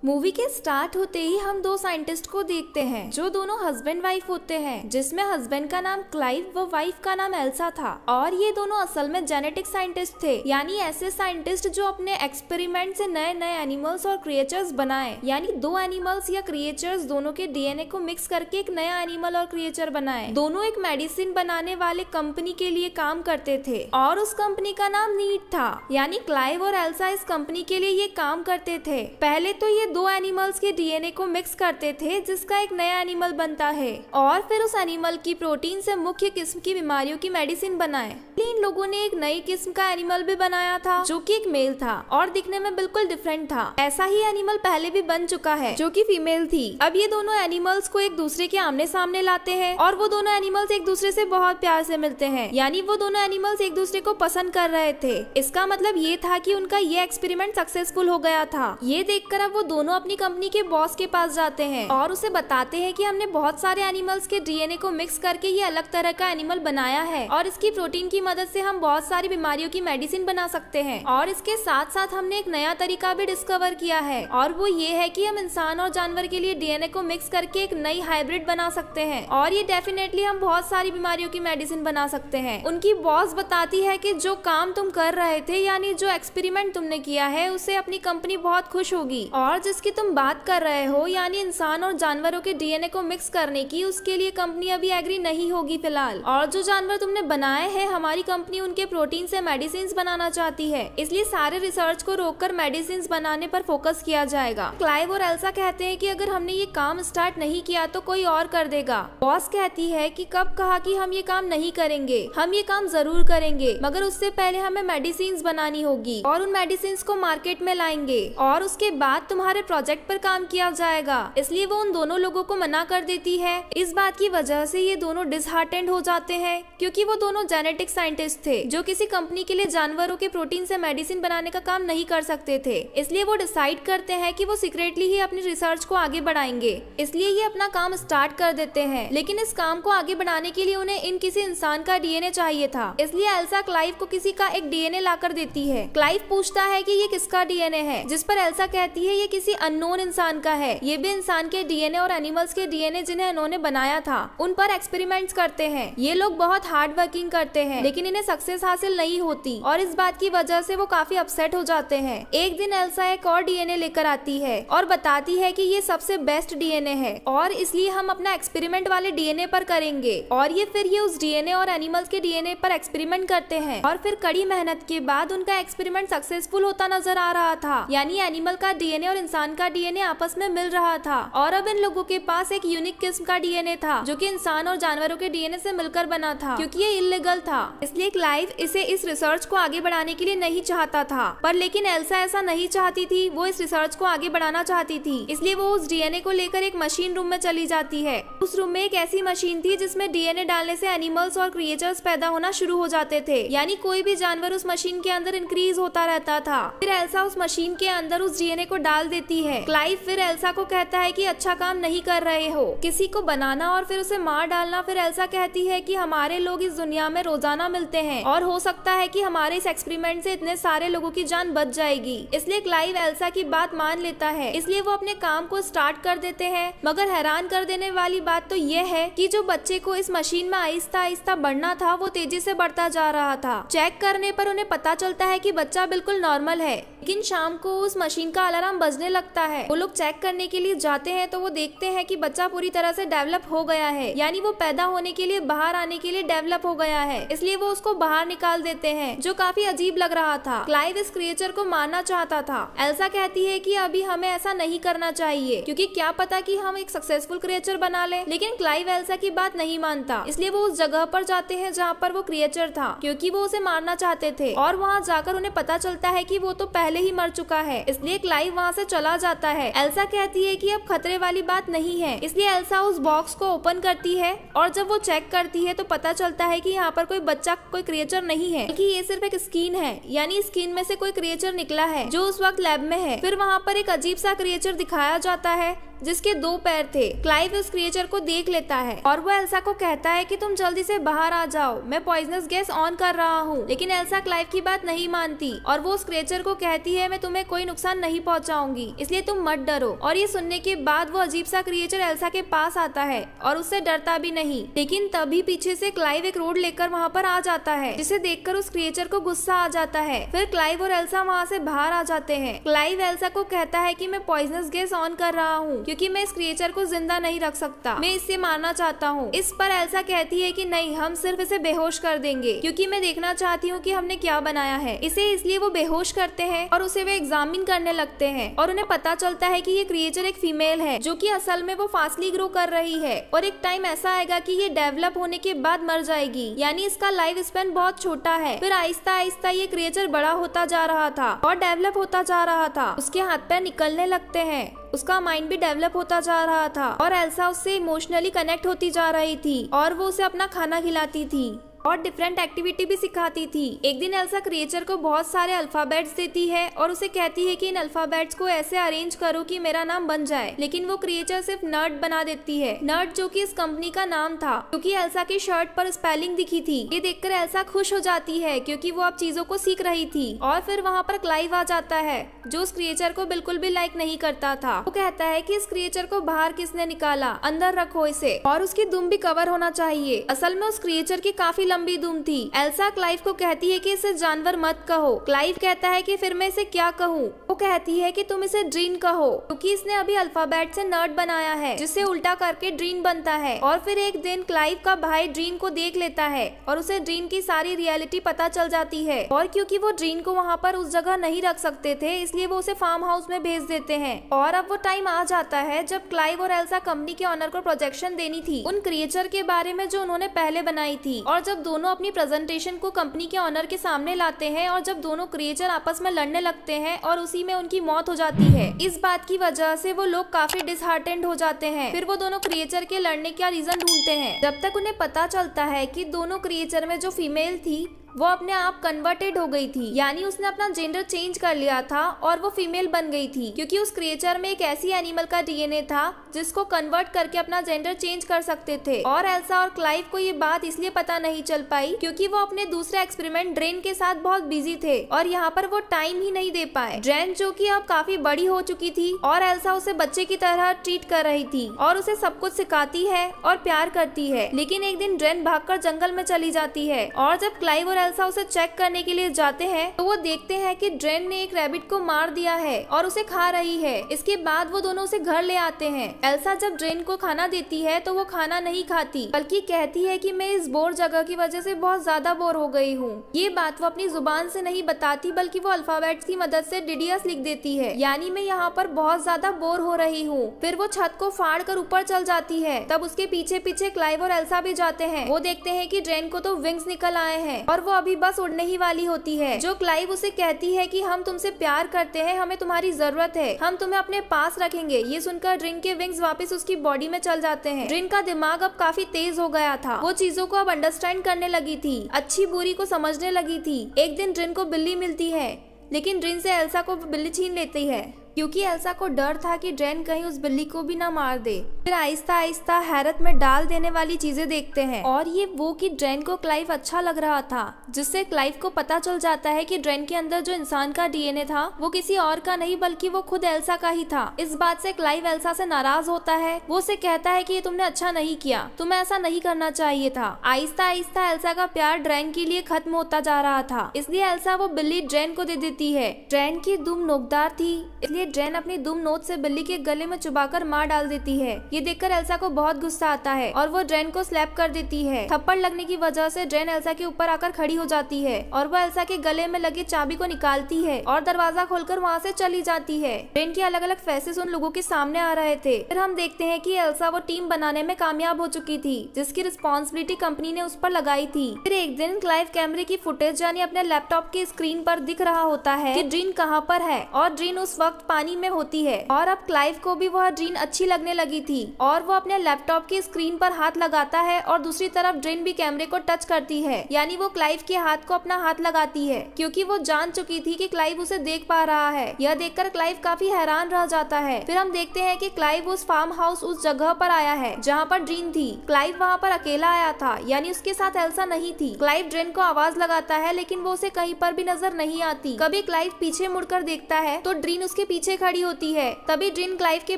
Movie के start होते ही हम दो साइंटिस्ट को देखते हैं जो दोनों हस्बैंड वाइफ होते हैं, जिसमें हस्बैंड का नाम क्लाइव व वाइफ का नाम एल्सा था। और ये दोनों असल में जेनेटिक साइंटिस्ट थे, यानी ऐसे साइंटिस्ट जो अपने एक्सपेरिमेंट से नए नए एनिमल्स और क्रिएचर्स बनाए, यानी दो एनिमल्स या क्रिएचर्स दोनों के डीएनए को मिक्स करके एक नया एनिमल और क्रिएचर बनाए। दोनों एक मेडिसिन बनाने वाले कंपनी के लिए काम करते थे और उस कंपनी का नाम नीट था, यानी क्लाइव और एल्सा इस कंपनी के लिए ये काम करते थे। पहले तो ये दो एनिमल्स के डीएनए को मिक्स करते थे जिसका एक नया एनिमल बनता है और फिर उस एनिमल की प्रोटीन से मुख्य किस्म की बीमारियों की मेडिसिन बनाए। इन लोगों ने एक नई किस्म का एनिमल भी बनाया था जो कि एक मेल था और दिखने में बिल्कुल डिफरेंट था। ऐसा ही एनिमल पहले भी बन चुका है जो कि फीमेल थी। अब ये दोनों एनिमल्स को एक दूसरे के आमने सामने लाते हैं और वो दोनों एनिमल्स एक दूसरे से बहुत प्यार से मिलते हैं, यानी वो दोनों एनिमल्स एक दूसरे को पसंद कर रहे थे। इसका मतलब ये था कि उनका ये एक्सपेरिमेंट सक्सेसफुल हो गया था। ये देखकर अब वो दोनों अपनी कंपनी के बॉस के पास जाते हैं और उसे बताते हैं कि हमने बहुत सारे एनिमल्स के डीएनए को मिक्स करके ये अलग तरह का एनिमल बनाया है और इसकी प्रोटीन की मदद से हम बहुत सारी बीमारियों की मेडिसिन बना सकते हैं। और इसके साथ साथ हमने एक नया तरीका भी डिस्कवर किया है और वो ये है कि हम इंसान और जानवर के लिए डीएनए को मिक्स करके एक नई हाइब्रिड बना सकते हैं और ये डेफिनेटली हम बहुत सारी बीमारियों की मेडिसिन बना सकते हैं। उनकी बॉस बताती है कि जो काम तुम कर रहे थे, यानी जो एक्सपेरिमेंट तुमने किया है, उससे अपनी कंपनी बहुत खुश होगी और जिसकी तुम बात कर रहे हो, यानी इंसान और जानवरों के डीएनए को मिक्स करने की, उसके लिए कंपनी अभी एग्री नहीं होगी फिलहाल। और जो जानवर तुमने बनाए हैं, हमारी कंपनी उनके प्रोटीन से मेडिसिन बनाना चाहती है, इसलिए सारे रिसर्च को रोककर मेडिसिन बनाने पर फोकस किया जाएगा। क्लाइव और एल्सा कहते हैं कि अगर हमने ये काम स्टार्ट नहीं किया तो कोई और कर देगा। बॉस कहती है कि कब कहा कि हम ये काम नहीं करेंगे, हम ये काम जरूर करेंगे, मगर उससे पहले हमें मेडिसिन बनानी होगी और उन मेडिसिन को मार्केट में लाएंगे और उसके बाद तुम्हारे प्रोजेक्ट पर काम किया जाएगा। इसलिए वो उन दोनों लोगों को मना कर देती है। इस बात की वजह से ये दोनों डिसहार्टेंड हो जाते हैं क्योंकि वो दोनों जेनेटिक साइंटिस्ट थे जो किसी कंपनी के लिए जानवरों के प्रोटीन से मेडिसिन बनाने का काम नहीं कर सकते थे। इसलिए वो डिसाइड करते हैं कि वो सीक्रेटली ही अपनी रिसर्च को आगे बढ़ाएंगे। इसलिए ये अपना काम स्टार्ट कर देते हैं, लेकिन इस काम को आगे बढ़ाने के लिए उन्हें इन किसी इंसान का डीएनए चाहिए था। इसलिए एल्सा क्लाइव को किसी का एक डीएनए लाकर देती है। क्लाइव पूछता है कि ये किसका डीएनए है, जिस पर एल्सा कहती है ये किसी अननोन इंसान का है। ये भी इंसान के डीएनए और एनिमल्स के डीएनए जिन्हें इन्होंने बनाया था उन पर एक्सपेरिमेंट्स करते हैं। ये लोग बहुत हार्ड वर्किंग करते हैं लेकिन इन्हें सक्सेस हासिल नहीं होती और इस बात की वजह से वो काफी अपसेट हो जाते हैं। एक दिन एल्सा एक और डीएनए लेकर आती है और बताती है कि ये सबसे बेस्ट डीएनए है और इसलिए हम अपना एक्सपेरिमेंट वाले डीएनए पर करेंगे। और ये फिर ये उस डीएनए और एनिमल्स के डीएनए पर एक्सपेरिमेंट करते हैं और फिर कड़ी मेहनत के बाद उनका एक्सपेरिमेंट सक्सेसफुल होता नजर आ रहा था, यानी एनिमल का डीएनए और इंसान का डीएनए आपस में मिल रहा था और अब इन लोगों के पास एक यूनिक किस्म का डीएनए था जो कि इंसान और जानवरों के डीएनए से मिलकर बना था। क्योंकि ये इल्लीगल था, इसलिए क्लाइव इसे इस रिसर्च को आगे बढ़ाने के लिए नहीं चाहता था, पर लेकिन एल्सा ऐसा नहीं चाहती थी। वो इस रिसर्च को आगे बढ़ाना चाहती थी, इसलिए वो उस डीएनए को लेकर एक मशीन रूम में चली जाती है। उस रूम में एक ऐसी मशीन थी जिसमें डीएनए डालने से एनिमल्स और क्रिएचर्स पैदा होना शुरू हो जाते थे, यानी कोई भी जानवर उस मशीन के अंदर इंक्रीज होता रहता था। फिर एल्सा उस मशीन के अंदर उस डीएनए को डाल देती है। क्लाइव फिर एल्सा को कहता है कि अच्छा काम नहीं कर रहे हो, किसी को बनाना और फिर उसे मार डालना। फिर एल्सा कहती है कि हमारे लोग इस दुनिया में रोजाना मिलते हैं और हो सकता है कि हमारे इस एक्सपेरिमेंट से इतने सारे लोगों की जान बच जाएगी। इसलिए क्लाइव एल्सा की बात मान लेता है, इसलिए वो अपने काम को स्टार्ट कर देते हैं। मगर हैरान कर देने वाली बात तो यह है कि जो बच्चे को इस मशीन में आहिस्ता आहिस्ता बढ़ना था वो तेजी से बढ़ता जा रहा था। चेक करने पर उन्हें पता चलता है कि बच्चा बिल्कुल नॉर्मल है, लेकिन शाम को उस मशीन का अलार्म बजने लगता है। वो लोग चेक करने के लिए जाते हैं तो वो देखते हैं कि बच्चा पूरी तरह से डेवलप हो गया है, यानी वो पैदा होने के लिए बाहर आने के लिए डेवलप हो गया है। इसलिए वो उसको बाहर निकाल देते हैं, जो काफी अजीब लग रहा था। क्लाइव इस क्रिएचर को मारना चाहता था। एल्सा कहती है कि अभी हमें ऐसा नहीं करना चाहिए क्योंकि क्या पता कि हम एक सक्सेसफुल क्रिएचर बना ले, लेकिन क्लाइव एल्सा की बात नहीं मानता। इसलिए वो उस जगह पर जाते हैं जहाँ पर वो क्रिएचर था, क्योंकि वो उसे मारना चाहते थे और वहाँ जाकर उन्हें पता चलता है कि वो तो पहले ही मर चुका है। इसलिए क्लाइव वहाँ से चला जाता है। एल्सा कहती है कि अब खतरे वाली बात नहीं है, इसलिए एल्सा उस बॉक्स को ओपन करती है और जब वो चेक करती है तो पता चलता है कि यहाँ पर कोई बच्चा, कोई क्रिएचर नहीं है, बल्कि ये सिर्फ एक स्किन है, यानी स्किन में से कोई क्रिएचर निकला है जो उस वक्त लैब में है। फिर वहाँ पर एक अजीब सा क्रिएचर दिखाया जाता है जिसके 2 पैर थे। क्लाइव उस क्रिएचर को देख लेता है और वो एल्सा को कहता है कि तुम जल्दी से बाहर आ जाओ, मैं पॉइजनस गैस ऑन कर रहा हूँ। लेकिन एल्सा क्लाइव की बात नहीं मानती और वो उस क्रिएचर को कहती है मैं तुम्हें कोई नुकसान नहीं पहुँचाऊंगी, इसलिए तुम मत डरो। और ये सुनने के बाद वो अजीब सा क्रिएचर एल्सा के पास आता है और उससे डरता भी नहीं। लेकिन तभी पीछे से क्लाइव एक रोड लेकर वहाँ पर आ जाता है, जिसे देखकर उस क्रिएचर को गुस्सा आ जाता है। फिर क्लाइव और एल्सा वहाँ से बाहर आ जाते हैं। क्लाइव एल्सा को कहता है कि मैं पॉइजनस गैस ऑन कर रहा हूँ क्योंकि मैं इस क्रिएचर को जिंदा नहीं रख सकता, मैं इसे मारना चाहता हूँ। इस पर एल्सा कहती है कि नहीं, हम सिर्फ इसे बेहोश कर देंगे क्योंकि मैं देखना चाहती हूँ कि हमने क्या बनाया है इसे। इसलिए वो बेहोश करते हैं और उसे वे एग्जामिन करने लगते हैं और उन्हें पता चलता है कि ये क्रिएचर एक फीमेल है जो कि असल में वो फास्टली ग्रो कर रही है और एक टाइम ऐसा आएगा कि ये डेवलप होने के बाद मर जाएगी, यानी इसका लाइफ स्पैन बहुत छोटा है। फिर आहिस्ता आहिस्ता ये क्रिएचर बड़ा होता जा रहा था और डेवलप होता जा रहा था। उसके हाथ पैर निकलने लगते हैं, उसका माइंड भी डेवलप होता जा रहा था और एल्सा उससे इमोशनली कनेक्ट होती जा रही थी और वो उसे अपना खाना खिलाती थी और डिफरेंट एक्टिविटी भी सिखाती थी। एक दिन एल्सा क्रिएचर को बहुत सारे अल्फाबेट्स देती है और उसे कहती है कि इन अल्फाबेट्स को ऐसे अरेंज करो कि मेरा नाम बन जाए। लेकिन वो क्रिएचर सिर्फ नर्ड बना देती है, नर्ड जो कि इस कंपनी का नाम था क्योंकि एल्सा की शर्ट पर स्पेलिंग दिखी थी। ये देखकर एल्सा खुश हो जाती है क्योंकि वो अब चीजों को सीख रही थी। और फिर वहाँ पर क्लाइव आ जाता है जो उस क्रिएचर को बिल्कुल भी लाइक नहीं करता था। वो कहता है कि इस क्रिएचर को बाहर किसने निकाला, अंदर रखो इसे और उसकी दुम भी कवर होना चाहिए। असल में उस क्रिएचर की काफी लंबी दुम थी। एल्सा क्लाइव को कहती है कि इसे जानवर मत कहो। क्लाइव कहता है कि फिर मैं इसे क्या कहूँ। वो कहती है कि तुम इसे ड्रीन कहो क्योंकि इसने अभी अल्फाबेट से नर्ड बनाया है जिसे उल्टा करके ड्रीन बनता है। और फिर एक दिन क्लाइव का भाई ड्रीन को देख लेता है और उसे ड्रीन की सारी रियलिटी पता चल जाती है और क्योंकि वो ड्रीन को वहाँ पर उस जगह नहीं रख सकते थे इसलिए वो उसे फार्म हाउस में भेज देते हैं। और अब वो टाइम आ जाता है जब क्लाइव और एल्सा कंपनी के ऑनर को प्रोजेक्शन देनी थी उन क्रिएचर के बारे में जो उन्होंने पहले बनाई थी। और जब दोनों अपनी प्रेजेंटेशन को कंपनी के ऑनर के सामने लाते हैं और जब दोनों क्रिएचर आपस में लड़ने लगते हैं और उसी में उनकी मौत हो जाती है। इस बात की वजह से वो लोग काफी डिसहार्टेंड हो जाते हैं। फिर वो दोनों क्रिएचर के लड़ने का रीजन ढूंढते हैं जब तक उन्हें पता चलता है कि दोनों क्रिएचर में जो फीमेल थी वो अपने आप कन्वर्टेड हो गई थी, यानी उसने अपना जेंडर चेंज कर लिया था और वो फीमेल बन गई थी क्योंकि उस क्रिएचर में एक ऐसी एनिमल का डीएनए था जिसको कन्वर्ट करके अपना जेंडर चेंज कर सकते थे। और एल्सा और क्लाइव को ये बात इसलिए पता नहीं चल पाई क्योंकि वो अपने दूसरे एक्सपेरिमेंट ड्रेन के साथ बहुत बिजी थे और यहाँ पर वो टाइम ही नहीं दे पाए। ड्रेन जो कि अब काफी बड़ी हो चुकी थी और एल्सा उसे बच्चे की तरह ट्रीट कर रही थी और उसे सब कुछ सिखाती है और प्यार करती है। लेकिन एक दिन ड्रेन भागकर जंगल में चली जाती है और जब क्लाइव और एल्सा उसे चेक करने के लिए जाते हैं तो वो देखते हैं कि ड्रेन ने एक रैबिट को मार दिया है और उसे खा रही है। इसके बाद वो दोनों उसे घर ले आते हैं। एल्सा जब ड्रेन को खाना देती है तो वो खाना नहीं खाती बल्कि कहती है कि मैं इस बोर जगह की वजह से बहुत ज्यादा बोर हो गई हूँ। ये बात वो अपनी जुबान से नहीं बताती बल्कि वो अल्फाबेट्स की मदद से डिडियस लिख देती है, यानी मैं यहाँ पर बहुत ज्यादा बोर हो रही हूँ। फिर वो छत को फाड़ कर ऊपर चल जाती है। तब उसके पीछे पीछे क्लाइव और एल्सा भी जाते हैं। वो देखते हैं कि ड्रेन को तो विंग्स निकल आए हैं और वो अभी बस उड़ने ही वाली होती है। जो क्लाइव उसे कहती है कि हम तुमसे प्यार करते हैं, हमें तुम्हारी जरूरत है, हम तुम्हें अपने पास रखेंगे। ये सुनकर ड्रेन के विंग्स वापस उसकी बॉडी में चल जाते हैं। ड्रेन का दिमाग अब काफी तेज हो गया था, वो चीजों को अब अंडरस्टैंड करने लगी थी, अच्छी बुरी को समझने लगी थी। एक दिन ड्रेन को बिल्ली मिलती है लेकिन ड्रेन से एल्सा को बिल्ली छीन लेती है क्योंकि एल्सा को डर था कि ड्रेन कहीं उस बिल्ली को भी ना मार दे। फिर आहिस्ता आहिस्ता हैरत में डाल देने वाली चीजें देखते हैं और ये वो कि ड्रेन को क्लाइव अच्छा लग रहा था, जिससे क्लाइव को पता चल जाता है कि ड्रेन के अंदर जो इंसान का डीएनए था वो किसी और का नहीं बल्कि वो खुद एल्सा का ही था। इस बात से क्लाइव एल्सा से नाराज होता है। वो उसे कहता है कि ये तुमने अच्छा नहीं किया, तुम्हें ऐसा नहीं करना चाहिए था। आहिस्ता आहिस्ता एल्सा का प्यार ड्रेन के लिए खत्म होता जा रहा था, इसलिए एल्सा वो बिल्ली ड्रेन को दे देती है। ड्रेन की दुम नोकदार थी इसलिए ड्रेन अपनी दुम नोच से बिल्ली के गले में चुबाकर मार डाल देती है। ये देखकर एल्सा को बहुत गुस्सा आता है और वो ड्रेन को स्लैप कर देती है। थप्पड़ लगने की वजह से ड्रेन एल्सा के ऊपर आकर खड़ी हो जाती है और वो एल्सा के गले में लगी चाबी को निकालती है और दरवाजा खोलकर वहाँ से चली जाती है। ड्रेन के अलग अलग फेसेस उन लोगों के सामने आ रहे थे। फिर हम देखते हैं कि एल्सा वो टीम बनाने में कामयाब हो चुकी थी जिसकी रिस्पॉन्सिबिलिटी कंपनी ने उस पर लगाई थी। फिर एक दिन क्लाइव कैमरे की फुटेज यानी अपने लैपटॉप की स्क्रीन पर दिख रहा होता है कि ड्रीन कहाँ पर है और ड्रीन उस वक्त पानी में होती है और अब क्लाइव को भी वह ड्रीन अच्छी लगने लगी थी और वो अपने लैपटॉप की स्क्रीन पर हाथ लगाता है और दूसरी तरफ ड्रीन भी कैमरे को टच करती है, यानी वो क्लाइव के हाथ को अपना हाथ लगाती है क्योंकि वो जान चुकी थी कि क्लाइव उसे देख पा रहा है। यह देखकर क्लाइव काफी हैरान रह जाता है। फिर हम देखते हैं कि क्लाइव उस फार्म हाउस उस जगह पर आया है जहाँ पर ड्रीन थी। क्लाइव वहाँ पर अकेला आया था, यानी उसके साथ एल्सा नहीं थी। क्लाइव ड्रीन को आवाज लगाता है लेकिन वो उसे कहीं पर भी नजर नहीं आती। कभी क्लाइव पीछे मुड़कर देखता है तो ड्रीन उसके पीछे खड़ी होती है। तभी ड्रीन क्लाइव के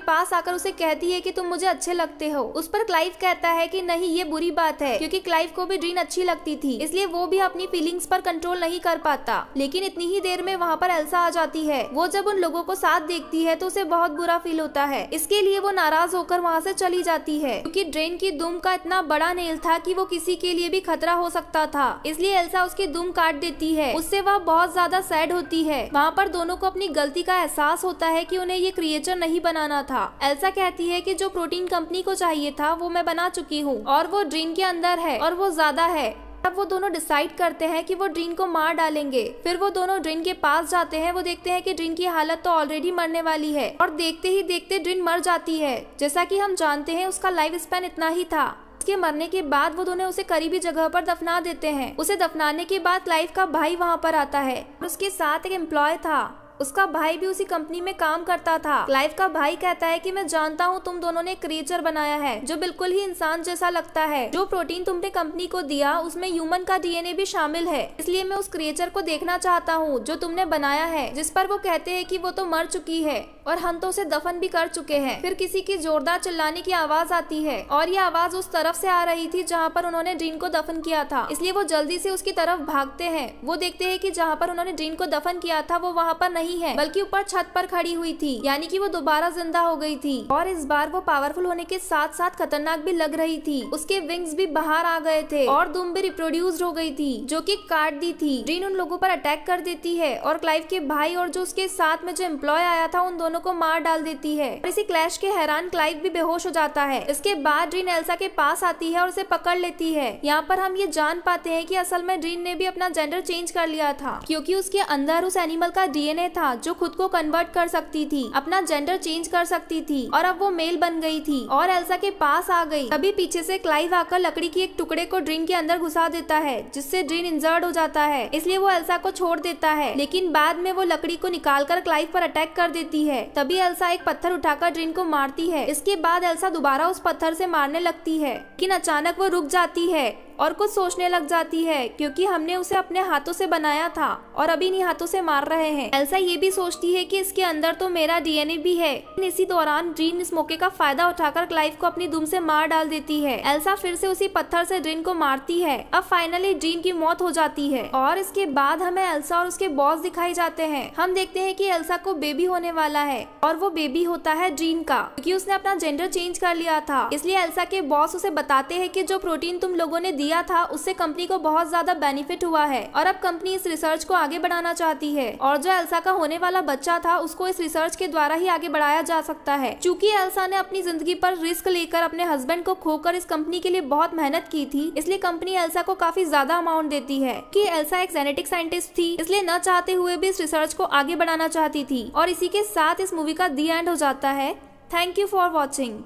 पास आकर उसे कहती है कि तुम मुझे अच्छे लगते हो। उस पर क्लाइव कहता है कि नहीं, ये बुरी बात है, क्योंकि क्लाइव को भी ड्रीन अच्छी लगती थी, इसलिए वो भी अपनी फीलिंग्स पर कंट्रोल नहीं कर पाता। लेकिन इतनी ही देर में वहाँ पर एल्सा आ जाती है। वो जब उन लोगों को साथ देखती है तो उसे बहुत बुरा फील होता है। इसके लिए वो नाराज होकर वहाँ से चली जाती है क्योंकि ड्रेन की दुम का इतना बड़ा नेल था कि वो किसी के लिए भी खतरा हो सकता था। इसलिए एल्सा उसकी दुम काट देती है। उससे वह बहुत ज्यादा सैड होती है। वहाँ पर दोनों को अपनी गलती का एहसास होता है कि उन्हें ये क्रिएचर नहीं बनाना था। एल्सा कहती है कि जो प्रोटीन कंपनी को चाहिए था वो मैं बना चुकी हूँ और वो ड्रीन के अंदर है और वो ज्यादा है। अब वो दोनों डिसाइड करते हैं कि वो ड्रीन को मार डालेंगे। फिर वो दोनों ड्रीन के पास जाते हैं। वो देखते हैं कि ड्रीन की हालत तो ऑलरेडी मरने वाली है और देखते ही देखते ड्रीन मर जाती है। जैसा कि हम जानते हैं उसका लाइफ स्पैन इतना ही था। उसके मरने के बाद वो दोनों उसे करीबी जगह पर दफना देते हैं। उसे दफनाने के बाद क्लाइव का भाई वहाँ पर आता है और उसके साथ एक एम्प्लॉय था। उसका भाई भी उसी कंपनी में काम करता था। क्लाइव का भाई कहता है कि मैं जानता हूँ तुम दोनों ने क्रिएचर बनाया है जो बिल्कुल ही इंसान जैसा लगता है। जो प्रोटीन तुमने कंपनी को दिया उसमें ह्यूमन का डीएनए भी शामिल है, इसलिए मैं उस क्रिएचर को देखना चाहता हूँ जो तुमने बनाया है। जिस पर वो कहते हैं कि वो तो मर चुकी है और हम तो उसे दफन भी कर चुके हैं। फिर किसी की जोरदार चिल्लाने की आवाज आती है और ये आवाज उस तरफ से आ रही थी जहाँ पर उन्होंने ड्रीन को दफन किया था, इसलिए वो जल्दी से उसकी तरफ भागते हैं। वो देखते हैं कि जहाँ पर उन्होंने ड्रीन को दफन किया था वो वहाँ पर नहीं है, बल्कि ऊपर छत पर खड़ी हुई थी, यानी कि वो दोबारा जिंदा हो गई थी और इस बार वो पावरफुल होने के साथ साथ खतरनाक भी लग रही थी। उसके विंग्स भी बाहर आ गए थे और दुम भी रिप्रोड्यूस्ड हो गई थी जो कि काट दी थी। ड्रीन उन लोगों पर अटैक कर देती है और क्लाइव के भाई और जो उसके साथ में जो एम्प्लॉय आया था उन दोनों को मार डाल देती है। और इसी क्लैश के हैरान क्लाइव भी बेहोश हो जाता है। इसके बाद ड्रीन एल्सा के पास आती है और उसे पकड़ लेती है। यहाँ पर हम ये जान पाते हैं कि असल में ड्रीन ने भी अपना जेंडर चेंज कर लिया था क्योंकि उसके अंदर उस एनिमल का डीएनए था जो खुद को कन्वर्ट कर सकती थी, अपना जेंडर चेंज कर सकती थी और अब वो मेल बन गई थी और एल्सा के पास आ गई। तभी पीछे से क्लाइव आकर लकड़ी की एक टुकड़े को ड्रीन के अंदर घुसा देता है जिससे ड्रीन इंजर्ड हो जाता है, इसलिए वो एल्सा को छोड़ देता है। लेकिन बाद में वो लकड़ी को निकालकर क्लाइव पर अटैक कर देती है। तभी एल्सा एक पत्थर उठाकर ड्रीन को मारती है। इसके बाद एल्सा दोबारा उस पत्थर से मारने लगती है लेकिन अचानक वो रुक जाती है और कुछ सोचने लग जाती है क्योंकि हमने उसे अपने हाथों से बनाया था और अभी इन्हीं हाथों से मार रहे हैं। एल्सा ये भी सोचती है कि इसके अंदर तो मेरा डीएनए भी है। इसी दौरान ड्रीन इस मौके का फायदा उठाकर क्लाइव को अपनी दुम से मार डाल देती है। एल्सा फिर से उसी पत्थर से ड्रीन को मारती है। अब फाइनली ड्रीन की मौत हो जाती है और इसके बाद हमें एल्सा और उसके बॉस दिखाई जाते हैं। हम देखते हैं कि एल्सा को बेबी होने वाला है और वो बेबी होता है ड्रीन का क्योंकि उसने अपना जेंडर चेंज कर लिया था। इसलिए एल्सा के बॉस उसे बताते हैं कि जो प्रोटीन तुम लोगों ने दिया था उससे कंपनी को बहुत ज्यादा बेनिफिट हुआ है और अब कंपनी इस रिसर्च को आगे बढ़ाना चाहती है और जो एल्सा का होने वाला बच्चा था उसको इस रिसर्च के द्वारा ही आगे बढ़ाया जा सकता है। चूंकि एल्सा ने अपनी जिंदगी पर रिस्क लेकर अपने हस्बैंड को खोकर इस कंपनी के लिए बहुत मेहनत की थी, इसलिए कंपनी एल्सा को काफी ज्यादा अमाउंट देती है। कि एल्सा एक जेनेटिक साइंटिस्ट थी, इसलिए न चाहते हुए भी इस रिसर्च को आगे बढ़ाना चाहती थी। और इसी के साथ इस मूवी का दी एंड हो जाता है। Thank you for watching.